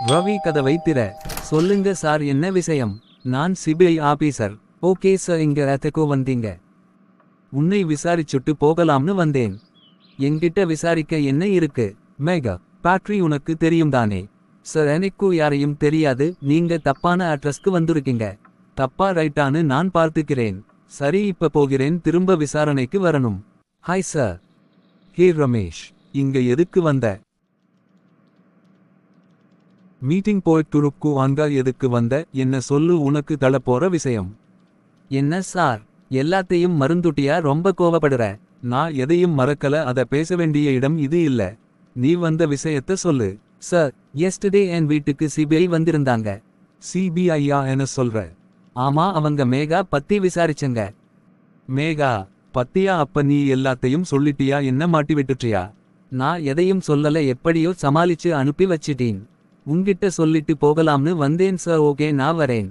ரவி கதவை திற. சொல்லுங்க சார், என்ன விஷயம்? நான் சிபிஐ ஆபீசர். ஓகே சார், இங்க எதுக்கு வந்தீங்க? உன்னை விசாரிச்சுட்டு போகலாம்னு வந்தேன். என்கிட்ட விசாரிக்க என்ன இருக்கு? மேகா பேட்ரி உனக்கு தெரியும் தானே? சார், எனக்கு யாரையும் தெரியாது. நீங்க தப்பான அட்ரஸ்க்கு வந்திருக்கீங்க. தப்பா ரைட்டான்னு நான் பார்த்துக்கிறேன். சரி, இப்ப போகிறேன். திரும்ப விசாரணைக்கு வரணும். Hi sir. ஹே ரமேஷ், இங்க எதுக்கு வந்த? மீட்டிங் போய்ட்டுருக்கு. அங்க எதுக்கு வந்த? என்ன சொல்லு, உனக்கு தளப்போற விஷயம். என்ன சார், எல்லாத்தையும் மறந்துட்டியா? ரொம்ப கோவப்படுற. நான் எதையும் மறக்கல. அத பேச வேண்டிய இடம் இது இல்ல. நீ வந்த விஷயத்த சொல்லு. சார், எஸ்டர்டே என் வீட்டுக்கு சிபிஐ வந்திருந்தாங்க. சிபிஐயா என்ன சொல்ற? ஆமா, அவங்க மேகா பத்தி விசாரிச்சங்க. மேகா பத்தியா? அப்ப நீ எல்லாத்தையும் சொல்லிட்டியா? என்ன மாட்டி விட்டுட்டியா? நான் எதையும் சொல்லல. எப்படியோ சமாளிச்சு அனுப்பி வச்சிட்டேன். உன்கிட்ட சொல்லிட்டு போகலாம்னு வந்தேன் சார். ஓகே, நான் வரேன்.